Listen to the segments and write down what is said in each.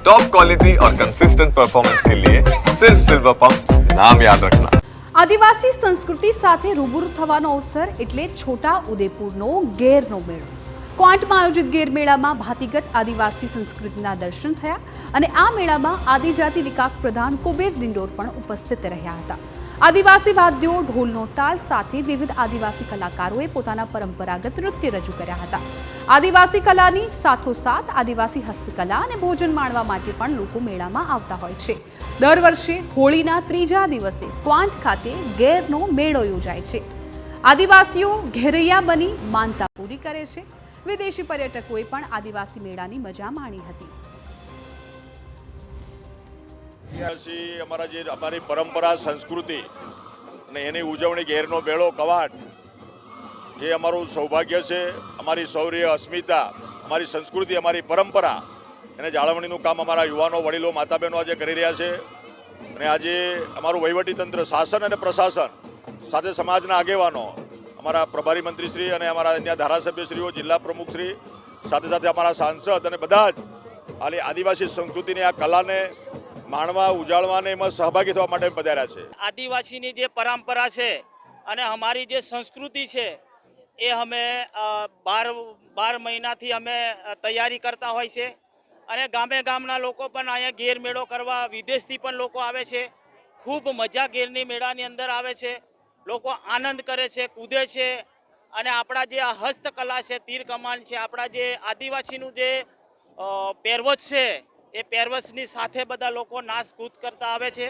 Top quality और consistent performance के लिए सिर्फ सिल्वर पंप नाम याद रखना। આદિવાસી સંસ્કૃતિ સાથે રૂબરૂ થવાનો અવસર એટલે છોટા ઉદેપુરનો ગેરનો મેળો. ક્વાંટમાં આયોજિત ગેર મેળામાં ભાતીગત આદિવાસી સંસ્કૃતિના દર્શન થયા અને આ મેળામાં આદિજાતિ વિકાસ પ્રધાન કુબેર ડિંડોર પણ ઉપસ્થિત રહ્યા હતા. આદિવાસી વાદ્યો, ઢોલનો તાલ સાથે વિવિધ આદિવાસી કલાકારોએ પોતાના પરંપરાગત નૃત્ય રજૂ કર્યા હતા. આદિવાસી કલાની સાથોસાથ આદિવાસી હસ્તકલા અને ભોજન માણવા માટે પણ લોકો મેળામાં આવતા હોય છે. દર વર્ષે હોળીના ત્રીજા દિવસે ક્વાંટ ખાતે ગેરનો મેળો યોજાય છે. આદિવાસીઓ ઘેરૈયા બની માનતા પૂરી કરે છે. વિદેશી પર્યટકોએ પણ આદિવાસી મેળાની મજા માણી હતી. અમારી પરંપરા સંસ્કૃતિ અને એની ઉજવણી ગેરનો મેળો કવાટ એ અમારું સૌભાગ્ય છે. અમારી શૌર્ય, અસ્મિતા, અમારી સંસ્કૃતિ, અમારી પરંપરા એને જાળવણીનું કામ અમારા યુવાનો, વડીલો, માતા બહેનો આજે કરી રહ્યા છે. અને આજે અમારું વહીવટીતંત્ર, શાસન અને પ્રશાસન સાથે સમાજના આગેવાનો, અમારા પ્રભારી મંત્રીશ્રી અને અમારા અન્ય ધારાસભ્યશ્રીઓ, જિલ્લા પ્રમુખશ્રી, સાથે સાથે અમારા સાંસદ અને બધા જ આદિવાસી સંસ્કૃતિની આ કલાને માણવા, ઉજાળવાને એમાં સહભાગી થવા માટે પધાર્યા છે. આદિવાસીની જે પરંપરા છે અને અમારી જે સંસ્કૃતિ છે એ અમે 12 મહિનાથી અમે તૈયારી કરતા હોય છે. અને ગામે ગામના લોકો પણ અહીંયા ગેર મેળો કરવા વિદેશથી પણ લોકો આવે છે. ખૂબ મજા ગેરની મેળાની અંદર આવે છે. લોકો આનંદ કરે છે, કૂદે છે. અને આપણા જે આ હસ્તકલા છે, તીર કમાન છે, આપણા જે આદિવાસીનું જે પહેરવેશ છે એ પહેરવેશની સાથે બધા લોકો નાચ કૂદ કરતા આવે છે.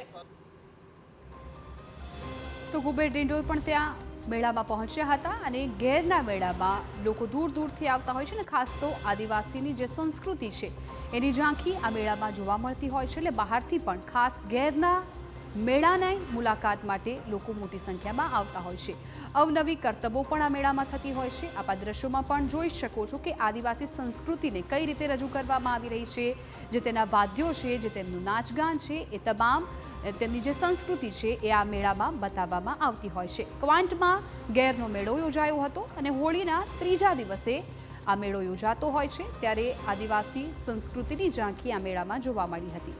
તો કુબેર ડિંડોર પણ ત્યાં મેળામાં પહોંચ્યા હતા અને ગેરના મેળામાં લોકો દૂર દૂરથી આવતા હોય છે ને ખાસ તો આદિવાસીની જે સંસ્કૃતિ છે એની ઝાંખી આ મેળામાં જોવા મળતી હોય છે. એટલે બહારથી પણ ખાસ ગેરના મેળાની મુલાકાત માટે લોકો મોટી સંખ્યામાં આવતા હોય છે. અવનવી કરતબો પણ આ મેળામાં થતી હોય છે. આપ આ દ્રશ્યોમાં પણ જોઈ શકો છો કે આદિવાસી સંસ્કૃતિને કઈ રીતે રજૂ કરવામાં આવી રહી છે. જે તેના વાદ્યો છે, જે તેમનું નાચગાન છે, એ તમામ તેમની જે સંસ્કૃતિ છે એ આ મેળામાં બતાવવામાં આવતી હોય છે. ક્વાંટમાં ગેરનો મેળો યોજાયો હતો અને હોળીના ત્રીજા દિવસે આ મેળો યોજાતો હોય છે ત્યારે આદિવાસી સંસ્કૃતિની ઝાંખી આ મેળામાં જોવા મળી હતી.